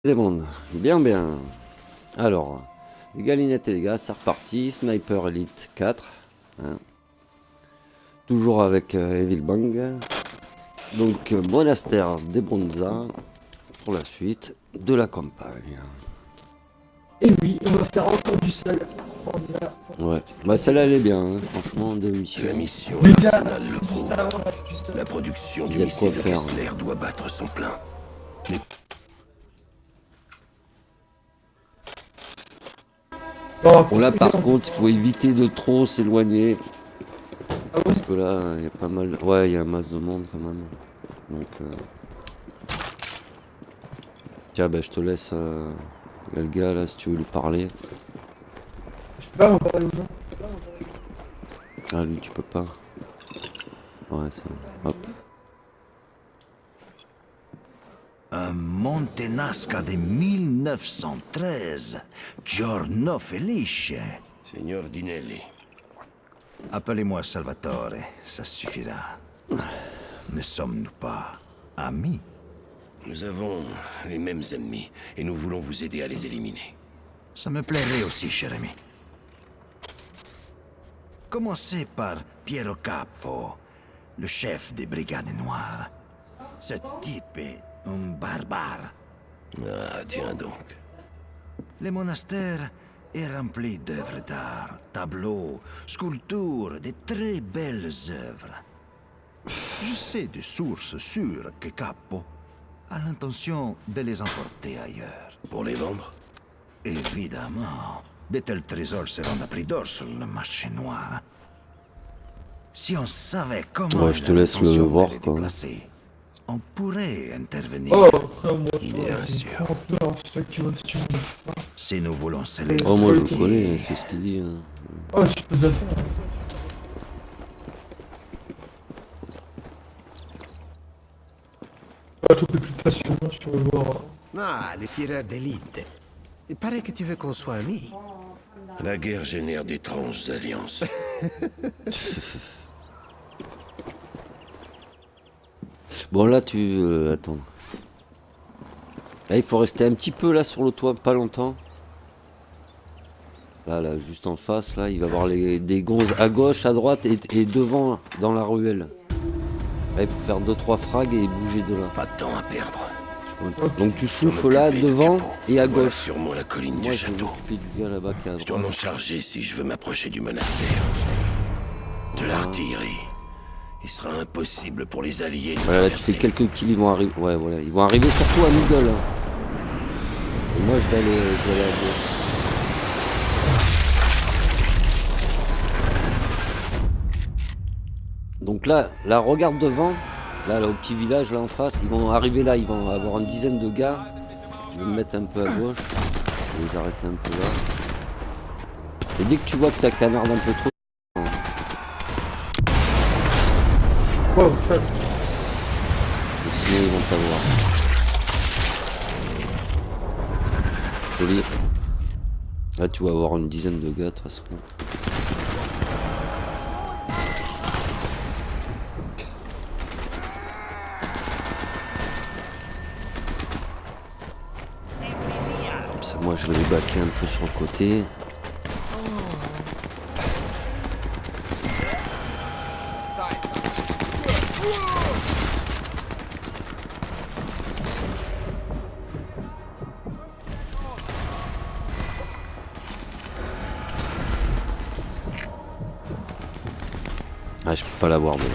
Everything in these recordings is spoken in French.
Des mondes, bien. Alors, les galinettes et les gars, c'est reparti. Sniper Elite 4. Hein. Toujours avec Evil Bang. Donc, monastère des Bronzas pour la suite de la campagne. Et oui, on va faire encore du seul. Ouais, bah celle-là elle est bien, hein. Franchement, de mission. La mission Déjà, Arsenal le prouve. La production Il du y a de quoi missile de faire. Kessler doit battre son plein. Bon là par contre, il faut éviter de trop s'éloigner. Parce que là, il y a pas mal... Ouais, il y a un masse de monde quand même. Donc... Tiens, bah je te laisse... Il y a le gars là, si tu veux lui parler. Je peux pas encore aller aux gens. Ah lui, tu peux pas. Ouais, ça... Hop. Un Montenasca de 1913, giorno felice. Signor Dinelli, Appelez-moi Salvatore, ça suffira. Ne sommes-nous pas amis? nous avons les mêmes ennemis et nous voulons vous aider à les éliminer. Ça me plairait aussi, cher ami. Commencez par Piero Capo, le chef des Brigades Noires. Ce type est un barbare. Ah, tiens donc. Le monastère est rempli d'œuvres d'art, tableaux, sculptures, de très belles œuvres. Je sais de sources sûres que Capo a l'intention de les emporter ailleurs. Pour les vendre? Évidemment, de tels trésors seront à prix d'or sur le marché noir. Si on savait comment Ouais, je te laisse le voir, les quoi. déplacer, on pourrait intervenir. Oh, après, moi, je Bien vois, sûr. c'est peur, c'est toi qui vois si tu veux. Si nous voulons sceller Oh, moi je le notre connais, deal, je sais ce qu'il dit. Hein. Oh, je peux le faire. Pas trop plus patient, je veux voir. Ah, les tireurs d'élite. Il paraît que tu veux qu'on soit amis. La guerre génère d'étranges alliances. Bon là tu... attends. Là il faut rester un petit peu là sur le toit, pas longtemps. Là, juste en face, là, il va y avoir des gonzes à gauche, à droite et devant, dans la ruelle. Là, il faut faire 2-3 frags et bouger de là. Pas de temps à perdre. Donc tu Je dois chauffes là, m'occuper de devant Capo. et à Voilà gauche. sûrement la colline Moi, du je vais château. m'occuper du gars là-bas qui est à Je dois m'en droite. charger si je veux m'approcher du monastère. De l'artillerie. Il sera impossible pour les alliés de Voilà, là, tu fais traverser. quelques kills, ils vont arriver. Ouais, voilà, ils vont arriver surtout à middle. Hein. Et moi, je vais aller à gauche. Donc là, regarde devant. Là, au petit village, là en face, ils vont arriver là, ils vont avoir une dizaine de gars. Je vais me mettre un peu à gauche. Je vais les arrêter un peu là. Et dès que tu vois que ça canarde un peu trop, Oh, fuck. sinon ils vont t'avoir. Joli. Là, tu vas avoir une dizaine de gars de toute façon. Comme ça, moi, je vais les baquer un peu sur le côté. Ah, je peux pas l'avoir de là.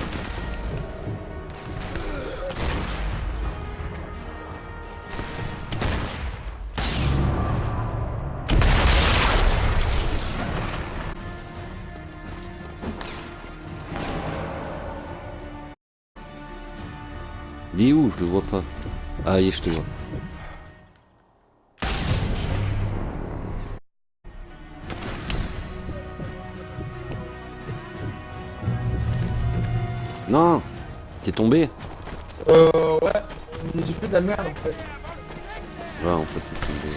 Il est où? Je le vois pas. Ah, y est, je te vois. Non! T'es tombé? Ouais. J'ai fait de la merde en fait. Ouais, en fait, t'es tombé.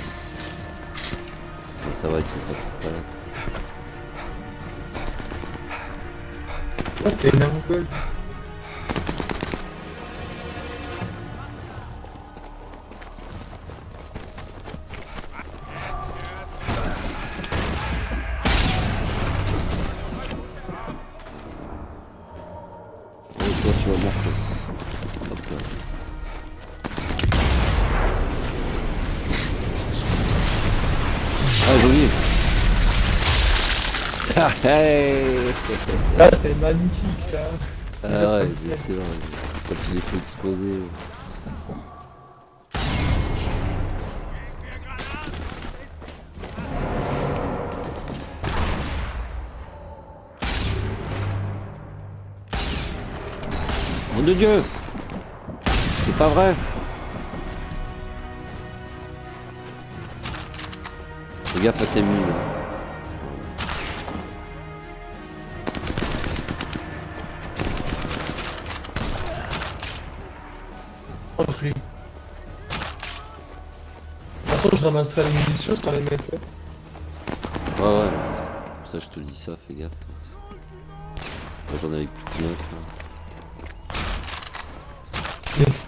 Mais ça va, ils sont pas là. Oh, t'es une aveugle. Ah, joli. Ah, hey. Là, c'est magnifique, ça. Ah ouais, c'est excellent. Quand tu les fais exploser. Nom de Dieu! C'est pas vrai! Fais gaffe à tes mines. Oh, je suis. De toute façon, je ramasserai les munitions sur les mecs. Ouais, ouais. Ça, je te dis ça, fais gaffe. Moi, j'en avais plus que 9 là. Les 6.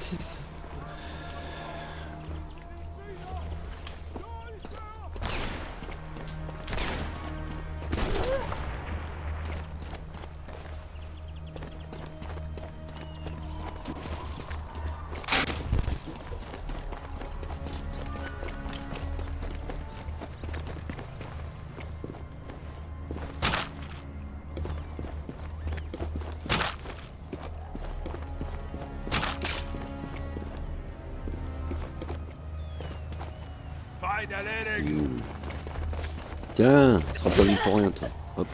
Tiens, tu seras pas vu pour rien toi. Hop.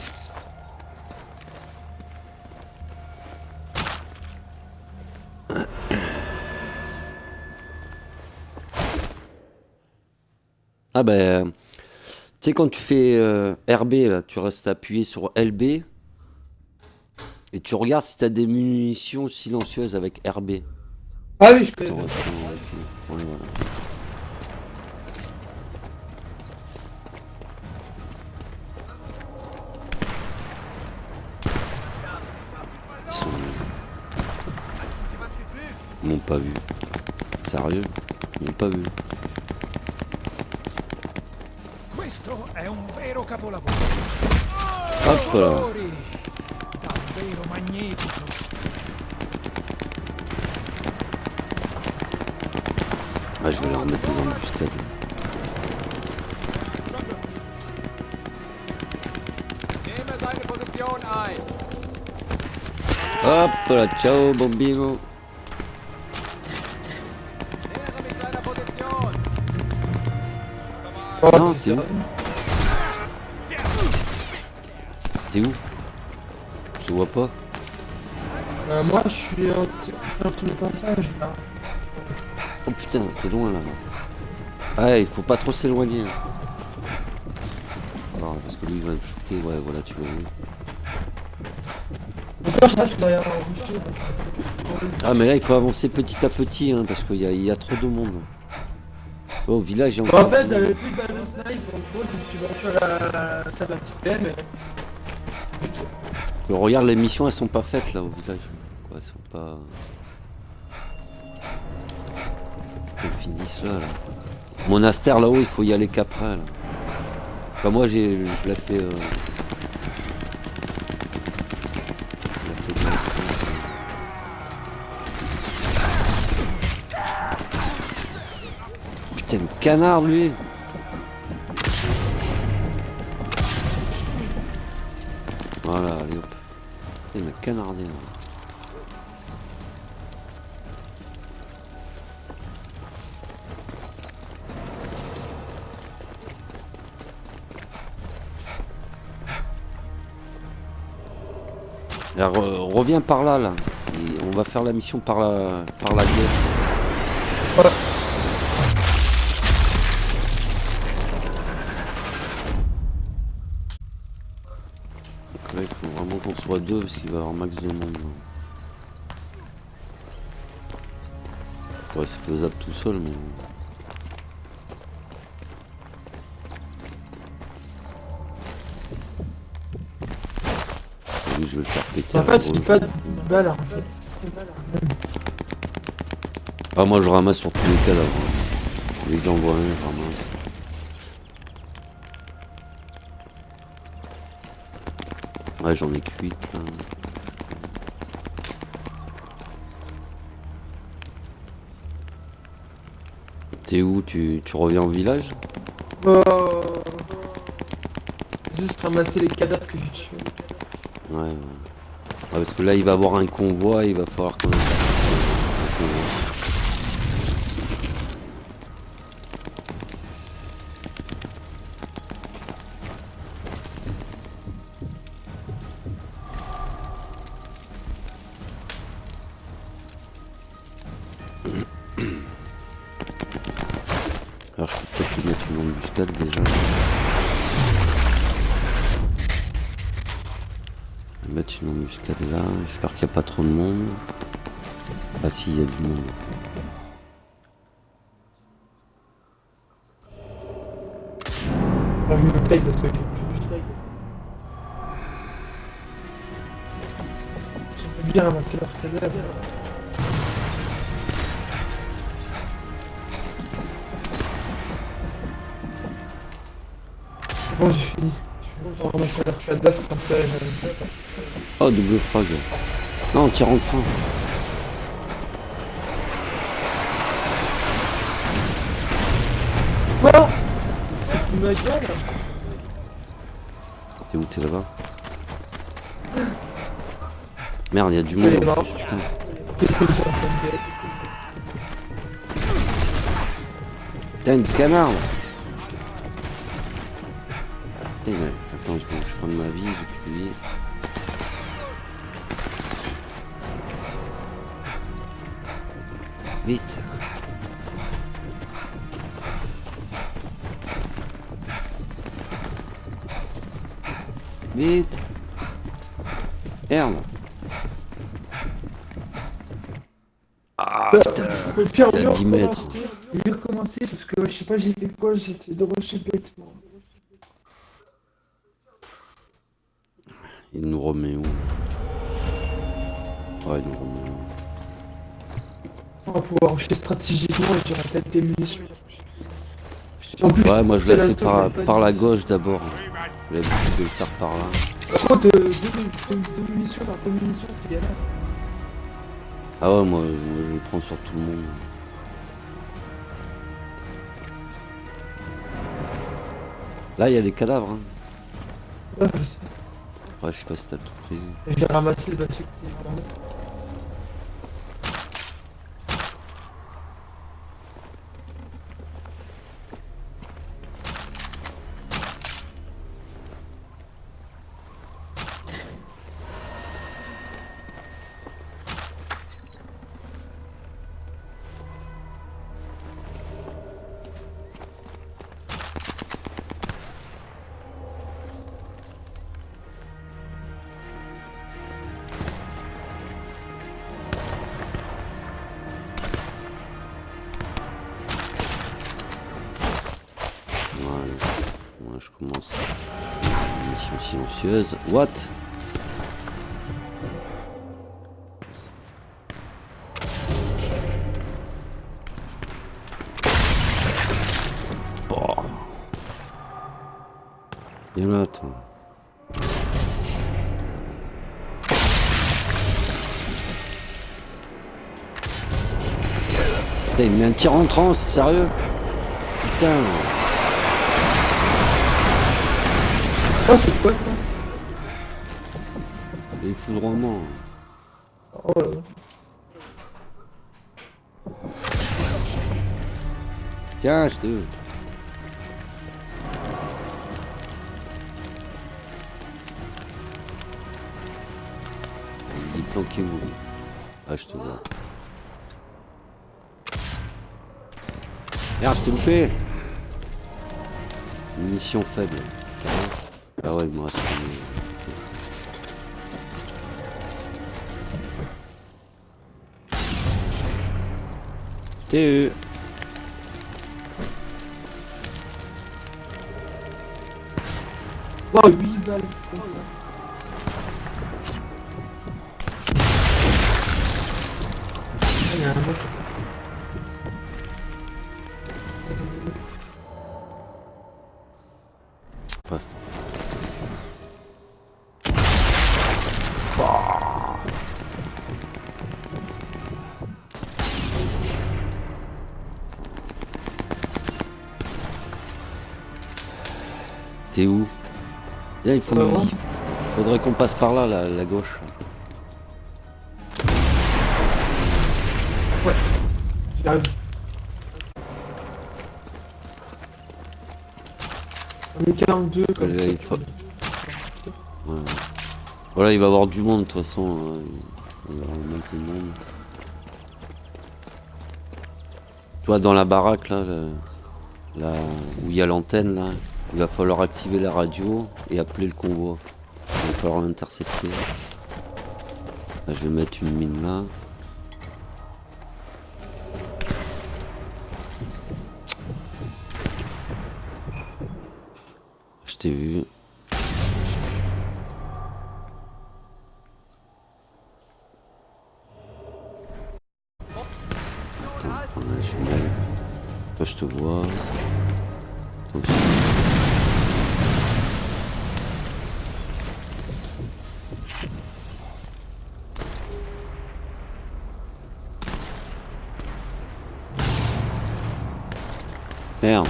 Ah ben, tu sais quand tu fais RB là, tu restes appuyé sur LB et tu regardes si t'as des munitions silencieuses avec RB. Ah oui, je connais. T'en restes appuyé. Ouais, voilà. Ils m'ont pas vu. Sérieux? Ils m'ont pas vu. Questo è un vero capolavoro. Hop là. Colori, davvero magnifico. Ah, je vais leur mettre des embuscades. Nehme seine Position ein. Hop là, ciao bambino. Nähere mich seiner Position. Oh, Non, t'es où? T'es où? Je te vois pas. Moi, je suis en tout le passage, là. Oh putain, t'es loin là. Ouais, il faut pas trop s'éloigner. Alors, parce que lui il va me shooter, ouais, voilà, tu l'as vu. Pourquoi je suis derrière un boucher? Ah, mais là il faut avancer petit à petit, hein, parce qu'il y a trop de monde. Oh, au village, il y a En encore. fait, j'avais plus de balle de snipe, en gros, je me suis battu à la salle à petite paix, mais. Regarde, les missions elles sont pas faites là au village. Quoi, elles sont pas. Faut qu'on finisse là. Monastère là-haut, il faut y aller qu'après. Là. Enfin, moi je l'ai fait. Je l'ai fait dans le sens, Putain, le canard lui! Voilà, allez hop. Il m'a canardé. Là. Alors, reviens par là, là. Et on va faire la mission par la gauche. Voilà. Donc là, il faut vraiment qu'on soit deux parce qu'il va y avoir max de monde. Ouais, c'est faisable tout seul, mais. Lui, je vais le faire péter. En fait, c'est pas de balle, en fait. Ah, moi je ramasse sur tous les cas d'avant. Dès que j'en vois un, je ramasse. Ouais, j'en ai que 8 là. T'es où? Tu reviens au village? juste ramasser les cadavres que j'ai tués. Ouais, ouais. Ah, parce que là, il va avoir un convoi, il va falloir qu'on attaque un convoi. Alors, je peux peut-être lui mettre une embuscade déjà. Mettre une embuscade là, j'espère qu'il n'y a pas trop de monde. Ah si, il y a du monde. Alors, je me taille le truc. J'aimerais bien ramasser leur cadavre. C'est bon, j'ai fini. Je vais ramasser leur cadavre comme ça. Oh, double frag. Non, on tire en train. Quoi? Ma gueule. T'es où? T'es là-bas? Merde, il y a du monde Il est en mort. plus, putain. Qu'est-ce que tu es en train de dire? Putain, une canard là. Putain, mais... Attends, il faut que je prenne ma vie, j'ai plus de vie. Vite. Vite. Merde. Ah putain. Au pire, T'es à 10 mètres. Mieux recommencer parce que je sais pas j'ai fait quoi, j'ai essayé de rusher bêtement. Il nous remet où? Ouais, il nous remet où? On va pouvoir rusher stratégiquement et j'aurai peut-être des munitions. En plus, Ouais, moi je c'est l'ai la fait seule, par la gauche d'abord. J'ai l'habitude de le faire par là. Par contre, deux munitions, par deux munitions, c'est galère. Ah ouais, moi je le prends sur tout le monde. Là, il y a des cadavres. Hein. Ouais, je sais. Ouais, je sais pas si t'as tout pris. Et j'ai ramassé le battu. Moi je commence une mission silencieuse. What? Bah. Viens là, toi. Putain, il me met un tir en transe, sérieux? Putain. Oh, c'est quoi ça? Les foudroiements. Oh là là. Tiens, je te veux. Il est planqué où? Ah, je te vois. Merde, je t'ai loupé. Munition faible. Ça va? Ah ouais, il me reste une... Je t'ai eu. Oh, 8 balles. Il y a un mec. Passe. T'es où? Là, il Vraiment faudrait qu'on passe par là, la gauche. J'arrive. On est 42 comme Là, ça. il faut- Ouais. Voilà, il va y avoir du monde de toute façon. Il va y avoir du monde. Toi, dans la baraque, là où il y a l'antenne, là, il va falloir activer la radio et appeler le convoi. Il va falloir l'intercepter. Là, je vais mettre une mine là. Je t'ai vu. Attends, prends la jumelle. Toi, je te vois. Attention. Merde.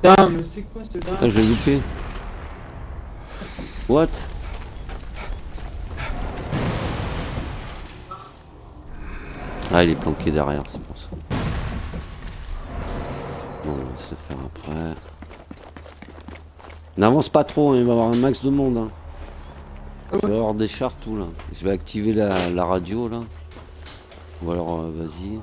Putain, mais c'est quoi ce Ah, dingue? je l'ai loupé. What? Ah, il est planqué derrière, c'est pour ça. Bon, on va se le faire après. N'avance pas trop, hein, il va y avoir un max de monde. Hein. Il va y avoir des chars tout là. Je vais activer la radio là. Ou alors, vas-y.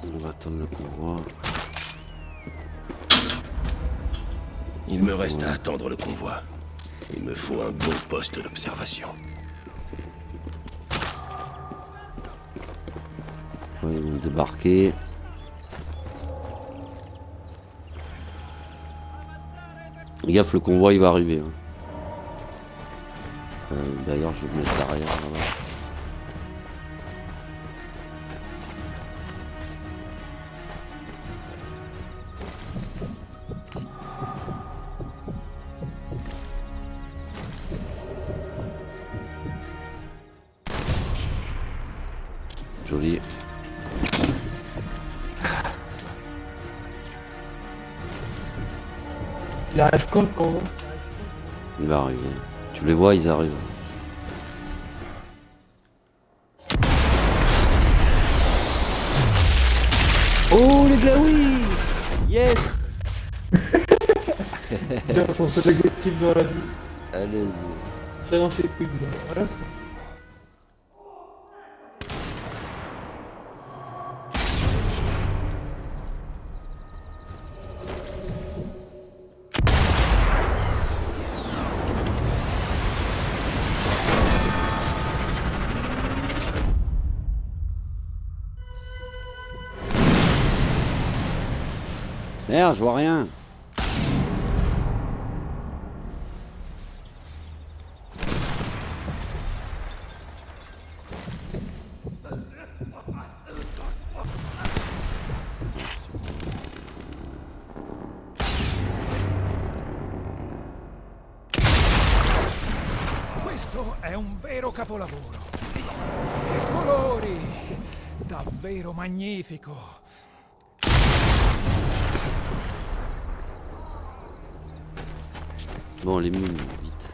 On va attendre le convoi. Il me reste à attendre le convoi. Il me faut un bon poste d'observation. Ouais, ils vont débarquer. Gaffe, le convoi il va arriver. Hein. D'ailleurs, je vais me mettre derrière là-bas. Joli. Il arrive quand le convoi? Il va arriver. Tu les vois, ils arrivent. Oh les gars, oui! Yes! Tiens, on fait négatif dans la vie. Allez-y. J'ai lancé plus de voilà. Merde, je vois rien. Questo è un vero capolavoro. Che colori! Davvero magnifico. Bon, les mines, vite.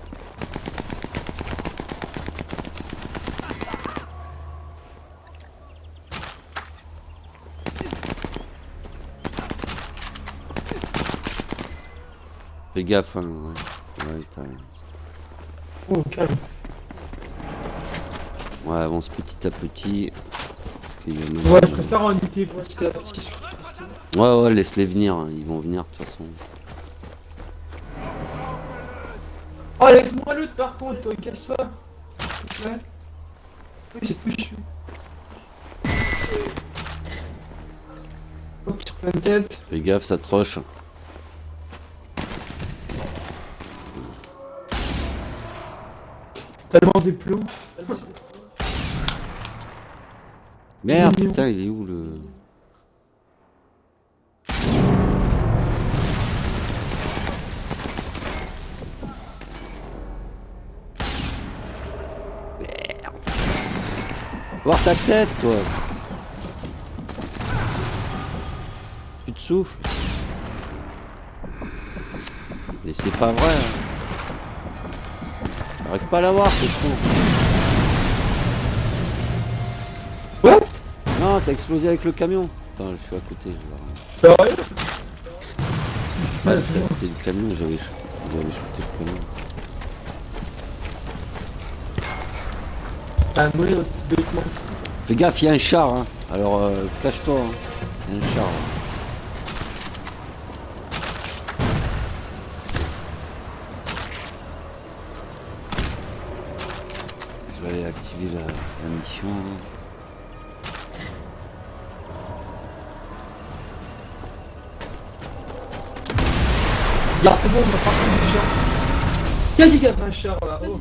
Fais gaffe, hein. Ouais, t'as... Oh, calme. Ouais, avance petit à petit. Il y a même- Ouais, je préfère en unité petit à petit. Ouais, laisse-les venir. Hein. Ils vont venir de toute façon. Oh, laisse-moi l'autre par contre, toi, casse-toi. Ouais. Oui, c'est plus chiant. Hop, sur plein de tête. Fais gaffe, ça te rush. Tellement des plombs. Merde, Mignon. putain, il est où le... Voir ta tête, toi. Tu te souffles. Mais c'est pas vrai. Hein. J'arrive pas à la voir, c'est trop. What? Non, t'as explosé avec le camion. Attends, je suis à côté, je vois. Sérieux? Ouais, t'es à côté du camion, j'avais shooté le camion. Ah, mourir aussi bêtement. Fais gaffe, il y a un char, hein. Alors cache-toi, hein. Il y a un char. Je vais aller activer la mission. Là, c'est bon, on a parti du char. Qui a dit qu'il y avait un char là? Oh.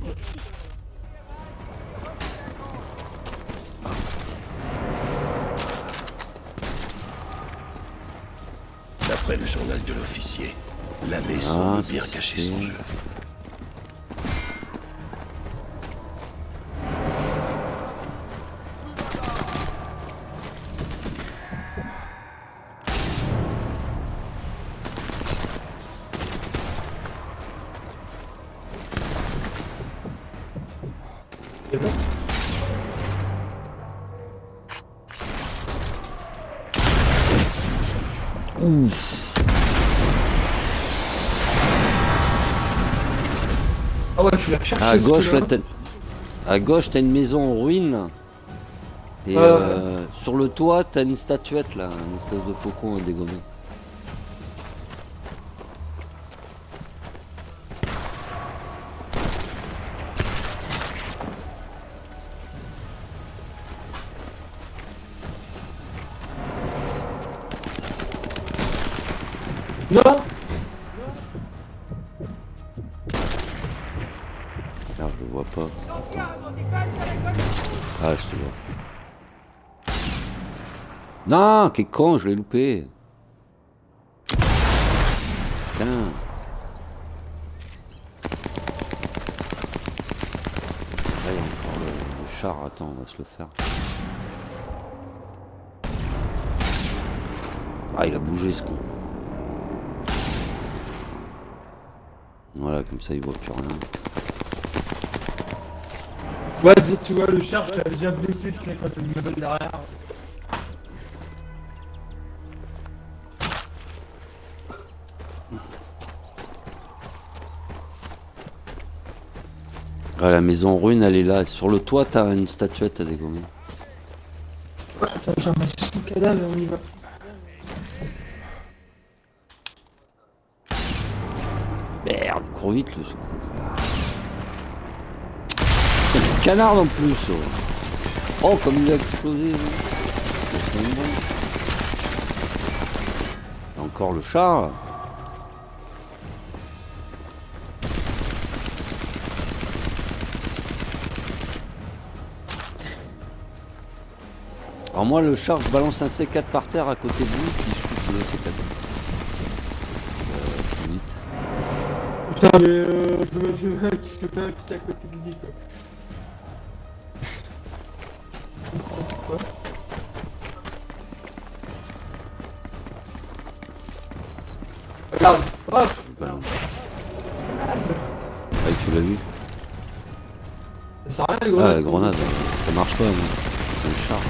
D'après le journal de l'officier, l'abbé semble bien cacher son jeu. C'est bon. Ouf. Ah ouais, tu l'as cherché. À gauche, celui-là. là, à gauche, t'as une maison en ruine. Et sur le toit, t'as une statuette là, une espèce de faucon à dégommer. Non. Alors, je le vois pas. Attends. Ah, je te vois. Non, quel con, je l'ai loupé. Putain. Là, il y a encore le char. Attends, on va se le faire. Ah, il a bougé ce con. Voilà, comme ça, il voit plus rien. Ouais, tu vois, le char, je t'avais déjà blessé, tu sais, quand t'as une meule derrière. Ah, la maison ruine, elle est là. Sur le toit, t'as une statuette à dégommer. Ouais, attends, j'ai ramassé son cadavre et on y va. Merde, il court vite le second. Le canard en plus. Oh, comme il a explosé. Encore le char. Alors moi le char, je balance un C4 par terre à côté de lui, puis je shoot le C4. Plus vite. Putain, mais je me dis, mec, je fais pas un petit à côté de lui, quoi. Quoi? Regarde, hop! Je balance. Ah, tu l'as vu? Ça sert à rien, les Ah, grenades. la grenade, ça marche pas, non. C'est un char.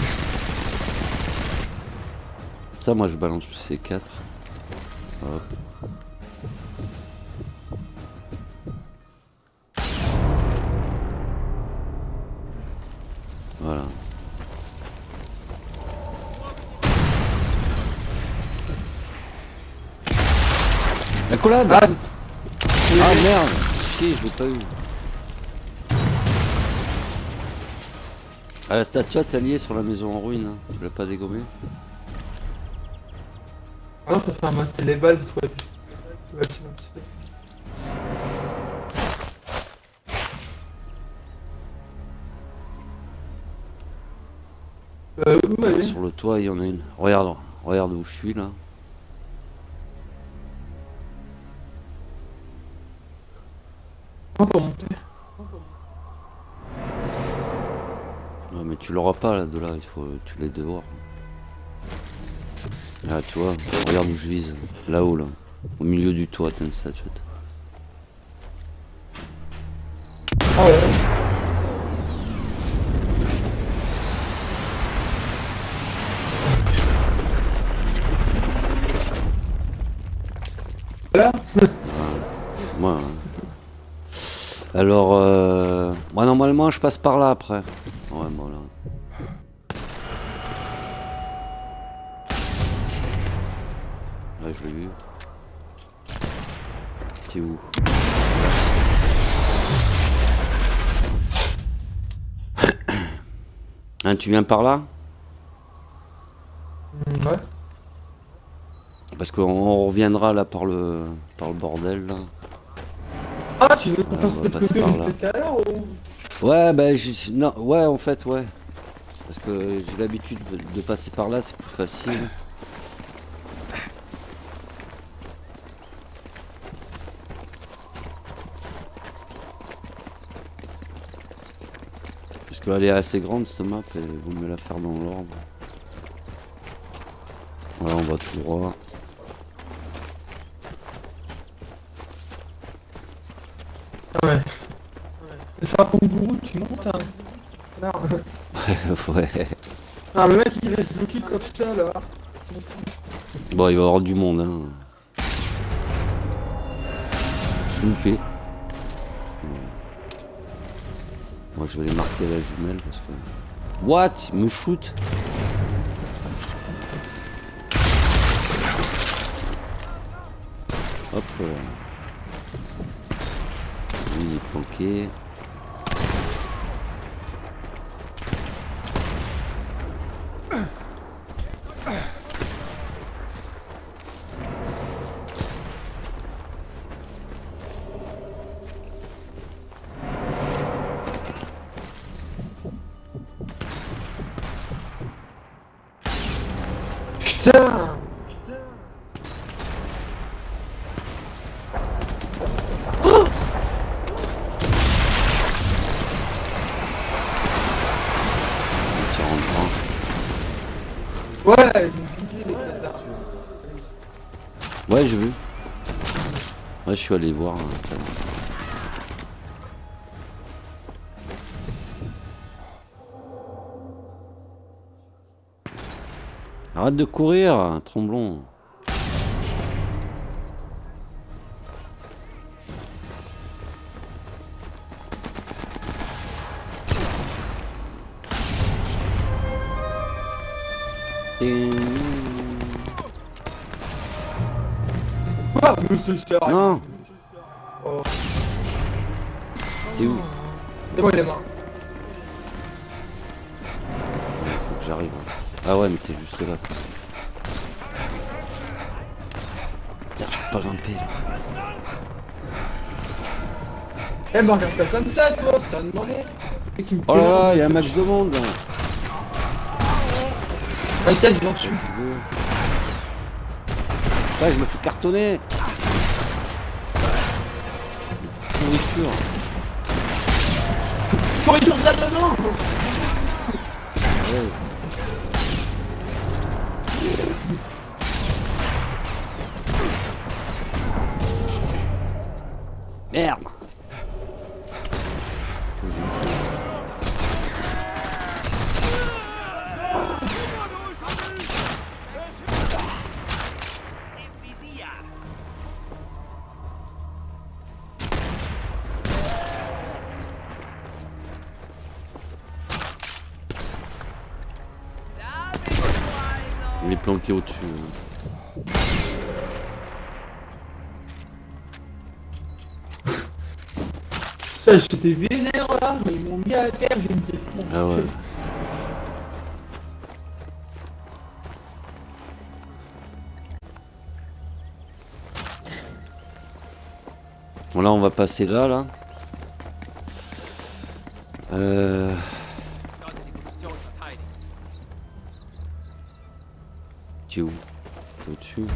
Ça, moi, je balance le C4. Hop. Voilà. La collade! Ah, Ah merde! Chier, je l'ai pas eu. Ah, la statuette alliée sur la maison en ruine, hein. Tu l'as pas dégommée? ah non, ça fait ramasser les balles, toi. Ouais, tu vas, où elle est? Sur le toit, il y en a une. Regarde, regarde où je suis là. Comment pour monter? Ouais, mais tu l'auras pas là de là, il faut tu les devoirs. Là tu vois, regarde où je vise. Là-haut là. Au milieu du toit, t'as une statuette. Ah ouais. Voilà. Moi. Alors, moi normalement je passe par là après. Ouais, bon là. Là je l'ai vu. T'es où? Hein, tu viens par là? Ouais. Parce qu'on reviendra là par le bordel là. Ah, tu veux qu'on Ouais, fasse on va peut-être passer le par tour là. tout à l'heure ou... Ouais, bah, non, ouais, en fait, ouais. Parce que j'ai l'habitude de passer par là, c'est plus facile. Parce qu'elle est assez grande cette map et il vaut mieux la faire dans l'ordre. Voilà, on va tout droit. Ah ouais. Le fardeau gourou, tu montes, hein. Non. Ouais. Ah, le mec, il reste bloqué comme ça, là. Bon, il va y avoir du monde, hein. Loupé. Moi, je vais les marquer à la jumelle parce que... What? Il me shoot? Hop. Lui, il est planqué. Putain! Tu rentres. Ouais, ils m'ont visé, les bâtards. Ouais, j'ai vu. Ouais, je suis allé voir. Hein, arrête de courir, tromblon. Quoi? Monsieur Serra. Non, Oh, t'es où? c'est bon, il est mort. Faut que j'arrive. Ah ouais, mais t'es juste là, ça. Merde, je peux pas grimper là. Eh, me regarde pas comme ça, toi, t'as demandé. Le mec, il me Oh là tire. là, il y a un match de monde. Là. T'inquiète, je m'en suis. Ouais, je me fais cartonner. Nourriture. Pourriture de la dedans. Ouais. Merde. J'ai eu chaud. Il est planqué au-dessus. Ça, j'étais vénère là, mais ils m'ont mis à terre, j'ai une pied. Ah ouais. Bon là on va passer là. Sollte die Position verteidigen. Tu es où? T'es au-dessus?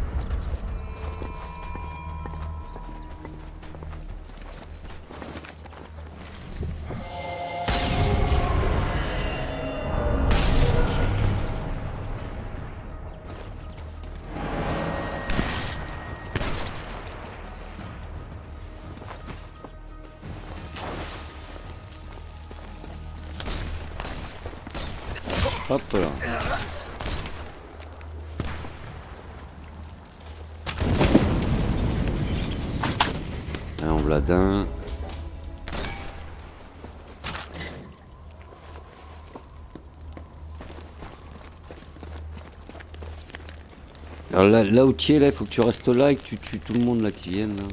Hop là. Allez, en bladin. Alors là où tu es, là, il faut que tu restes là et que tu tues tout le monde là qui viennent là.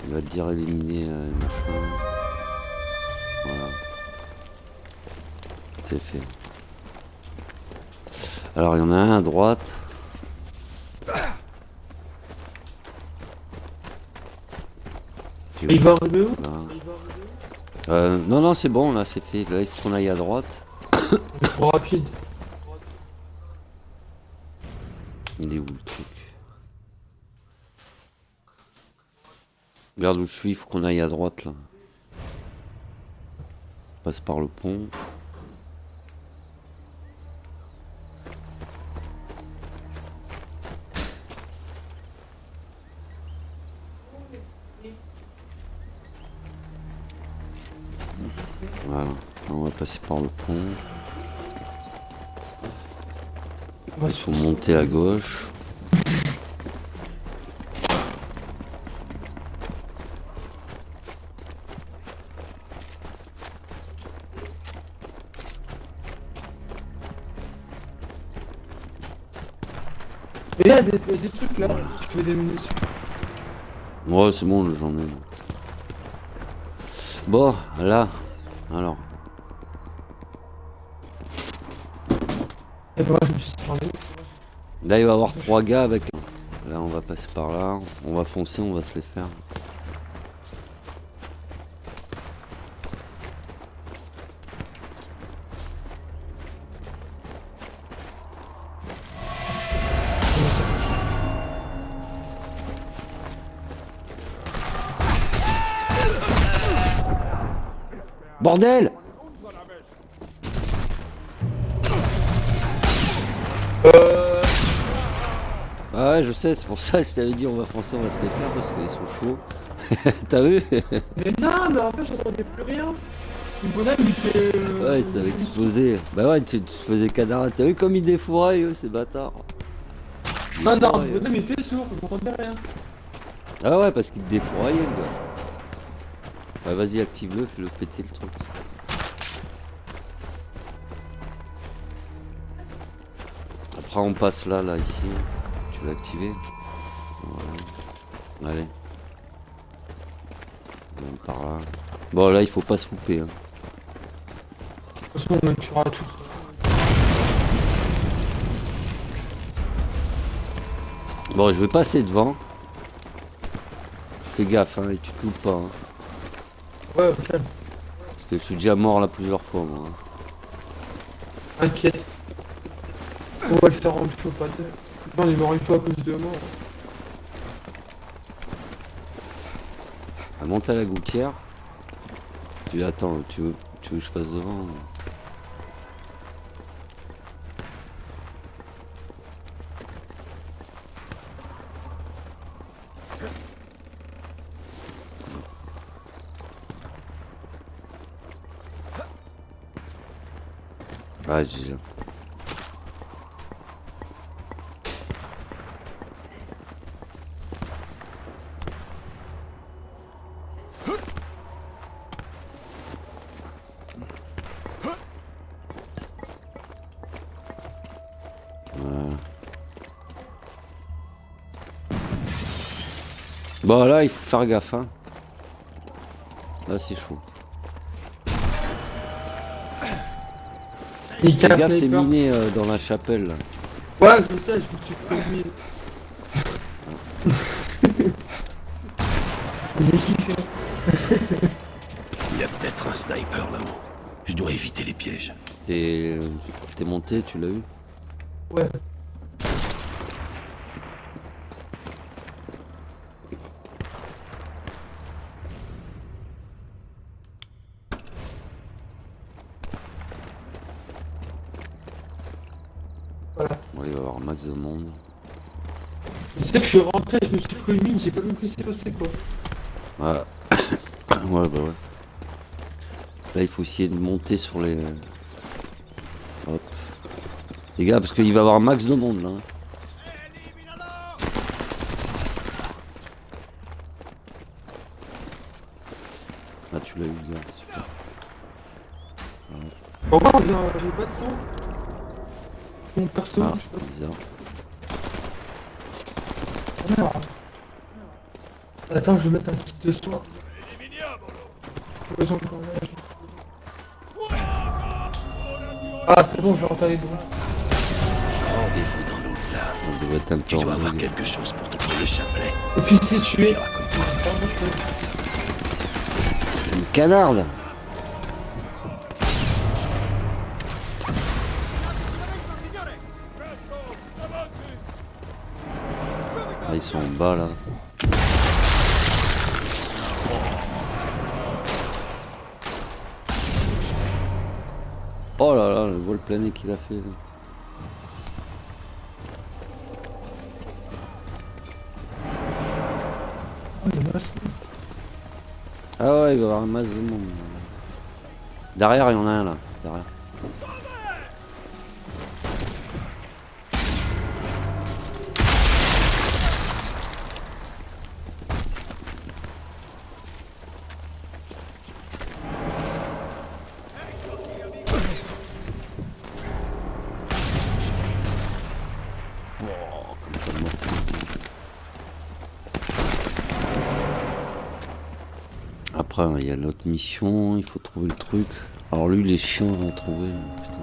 Il va te dire éliminer les machins. Voilà. C'est fait. Alors il y en a un à droite. Il va arriver où? Non, non, c'est bon, là, c'est fait. Là, il faut qu'on aille à droite. C'est trop rapide. Il est où le truc? Regarde où je suis, il faut qu'on aille à droite, là. On passe par le pont. Voilà, on va passer par le pont. Il faut monter à gauche. Et là, il y a des trucs là, tu fais des munitions. Ouais, c'est bon, j'en ai. Bon, là, alors. Et ben, je me suis servi. Là, il va y avoir 3 gars avec. Là, on va passer par là. On va foncer, on va se les faire. Bordel! Ah ouais, je sais, c'est pour ça que je t'avais dit on va foncer, on va se les faire parce qu'ils sont chauds. T'as vu? Mais non, mais en fait, j'entendais plus rien. Le bonhomme, il fait. Ouais, ça avait explosé. Bah ouais, tu te faisais canard. T'as vu comme ils défouraillent, eux, ces bâtards? Non, non, le bonhomme, il était sourd, je m'entendais rien. Ah ouais, parce qu'il te défouraillait, le gars. Bah vas-y, active-le, fais-le péter le truc. Après, on passe là, ici. Tu l'as activé? Voilà. Allez. Même par là. Bon, là, il faut pas se louper. Hein. De toute façon, on tuera tout. Bon, je vais passer devant. Fais gaffe, hein, et tu te loupes pas. Hein. Ouais, ok. Parce que je suis déjà mort là plusieurs fois, moi. Hein. Inquiète. On va le faire en fois, pas deux. On est mort une fois à cause de moi. Ah, monte à la gouttière. Tu attends, tu veux que je passe devant? Ah, j'ai... Bon là il faut faire gaffe hein. Là c'est chaud. Il Fais casse gaffe, c'est les portes. miné dans la chapelle là. Ouais, je sais, je me suis prévenu. J'ai kiffé. Il y a peut-être un sniper là-haut. Je dois éviter les pièges. T'es monté, tu l'as eu? Ouais. Voilà. Bon, il va y avoir un max de monde. Je sais que je suis rentré, je me suis pris une mine, j'ai pas compris c'est passé quoi. Ouais. Ouais bah ouais. Là il faut essayer de monter sur les Les gars, parce qu'il va y avoir un max de monde là. Ah, tu l'as eu, le gars, super. Bon, moi, j'ai pas de sang. Mon perso, Ah, je sais pas. bizarre. Ah, merde. Attends, je vais mettre un kit de soin. Besoin de tournage. Ah, c'est bon, je vais rentrer les doigts. Rendez-vous dans l'au-delà. On devrait être un peu Tu dois en avoir mode. quelque chose pour te prendre le chapelet. Officier tué. Suffira comme toi. Une canarde. Ah, ils sont en bas là. Oh là là, le vol plané qu'il a fait là. Oh, il y a masse. Ah ouais, il va y avoir un masse de monde. Derrière, il y en a un là. Derrière. Oh, comme ça, mort. Après, il y a l'autre mission, il faut trouver le truc. Alors lui, il est chiant à trouver. Putain.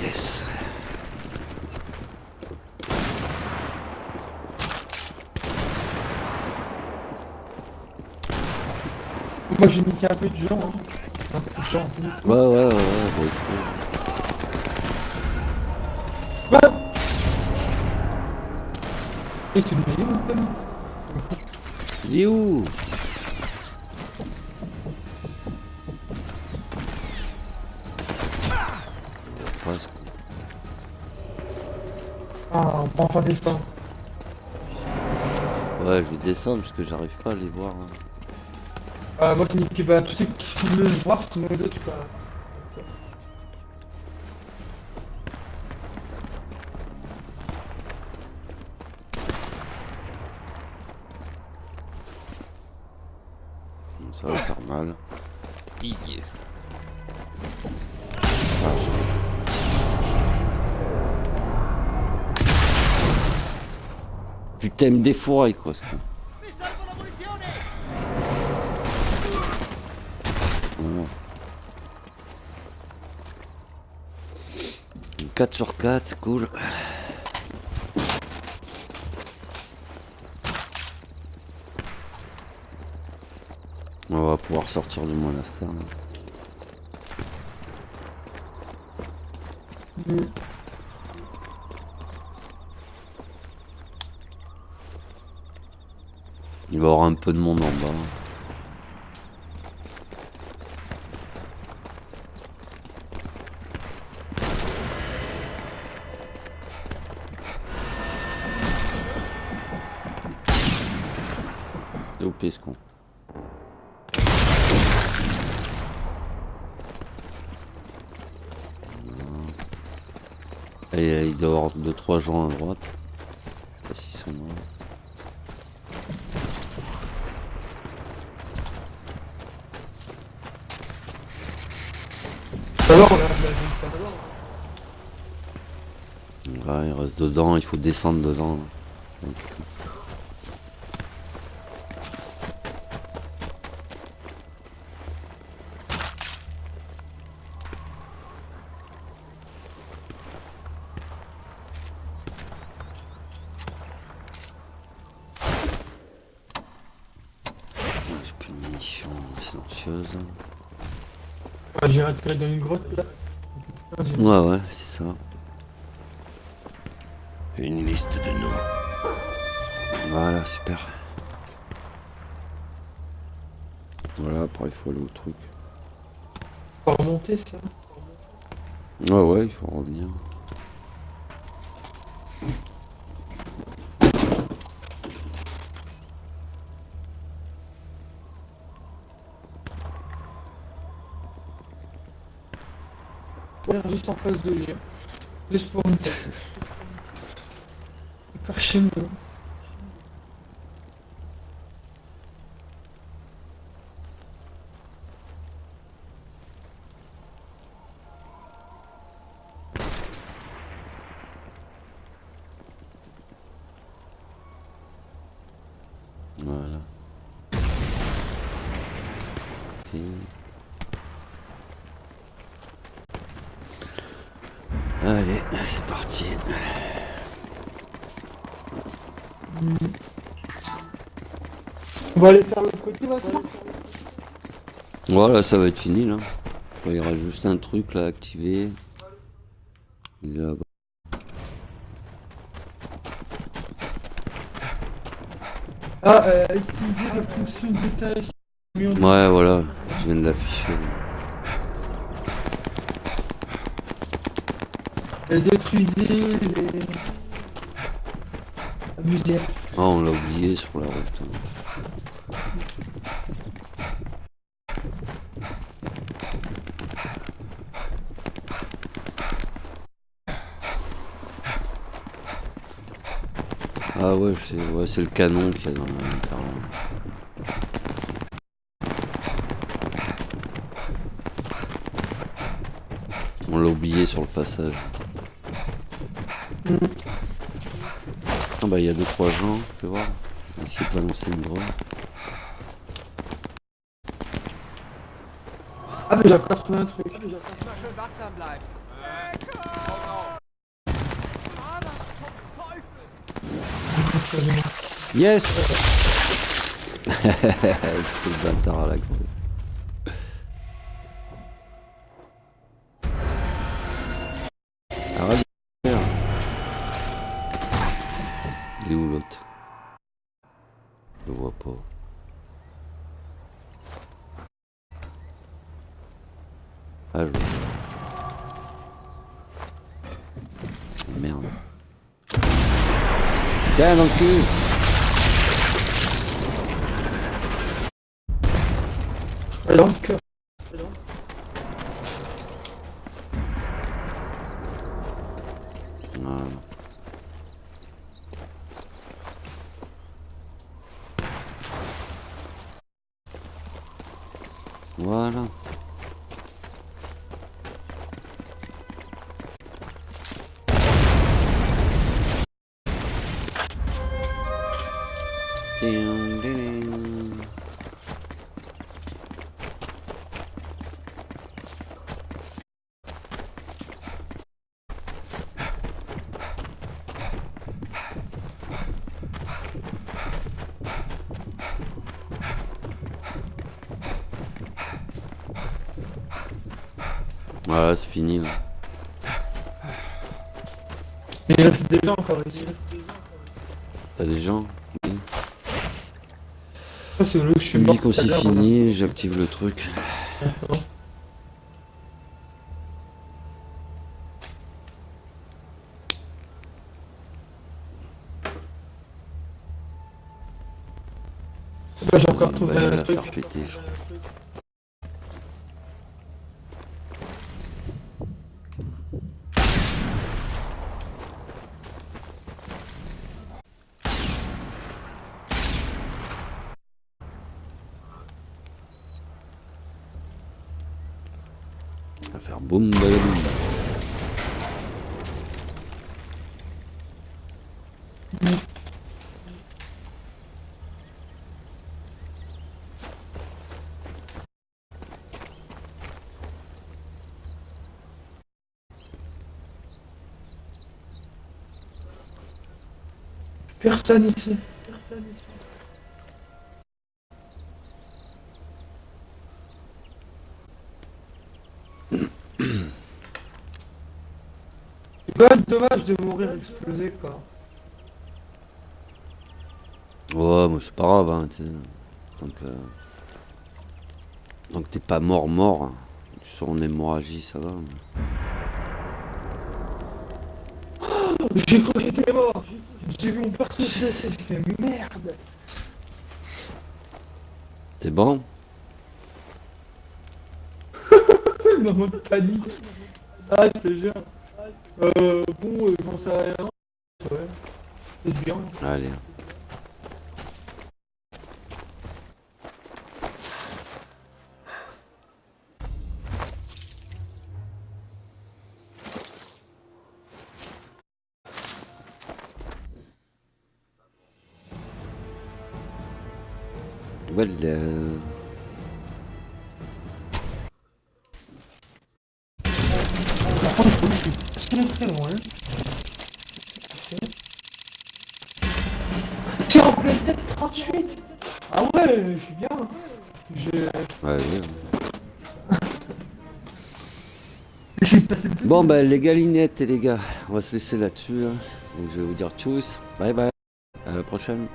Yes. Moi, j'ai niqué un peu de gens. Hein. Un peu de gens. Ouais, bah, il faut. Bah Et tu le mets où, quand même? Il est où? Presque. Ah, on prend pas descendre. Ouais, je vais descendre parce que j'arrive pas à les voir. Hein. Moi, j'ai niqué tous ceux qui veulent le voir, sinon les autres, quoi. Ça va faire mal. Yeah. Putain, il me défouraille quoi ce con. Voilà. 4 sur 4, c'est cool. On va pouvoir sortir du monastère. Là. Il va y avoir un peu de monde en bas. Et au pied ce con. Et il doit y avoir 2-3 gens à droite. Je sais pas s'ils sont là. Alors, là, je passe. Là, il reste dedans, il faut descendre dedans. J'ai plus de munitions silencieuses. J'ai retiré dans une grotte, là. Ouais, c'est ça. Une liste de noms. Voilà, super. Voilà, après il faut aller au truc. Faut remonter ça. Ah ouais, il faut revenir. Ouais, juste en face de lui. Hein. Juste pour une tête. Par chez moi. Voilà. Fini. Allez, c'est parti. On va aller faire l'autre côté là, ça. Voilà, ça va être fini là. Il y aura juste un truc là à activer. Il est là-bas. Ah, utiliser la fonction d'étage. Ouais, voilà, je viens de l'afficher. Détruisez les... Amusez. Ah, on l'a oublié sur la route. Hein. Ah ouais, c'est le canon qu'il y a dans l'intérieur. On l'a oublié sur le passage. Ah bah il y a 2-3 gens, fais voir. On va essayer de balancer une drone. Ah, mais j'ai encore trouvé un truc. Immer schön wachsam bleiben. Yes. Le bâtard à la gueule. Arrête de faire. Il est où l'autre? Je le vois pas. Ah, je vois. Merde. Tiens, dans le cul. Dans le cœur. Voilà. Voilà. Ding, ding. Voilà, c'est fini là. Il reste des gens encore ici. T'as des gens? Oui. Ça, c'est là où je suis Tu me mort. dis quand c'est fini, j'active le truc. Bah, j'ai encore On trouvé va un la truc. faire péter, je crois. On va faire boum badaboum. Personne ici. C'est quand même dommage de mourir explosé quoi. Ouais, mais c'est pas grave, hein, tu sais. Donc t'es pas mort, hein. Tu sors en hémorragie, ça va. J'ai cru que j'étais mort. J'ai vu mon perso se laisser, j'ai fait merde. T'es bon? Le moment de panique. Ah, je te jure. Bon, j'en sais rien. Ouais, c'est bien. Allez. Voilà. Par contre, je suis très loin. Tiens, en pleine tête 38. Ah ouais, je suis bien. Ouais, ouais. J'ai passé le Bon, bah, les galinettes et les gars, on va se laisser là-dessus. Hein. Donc, je vais vous dire tchuss. Bye bye. À la prochaine.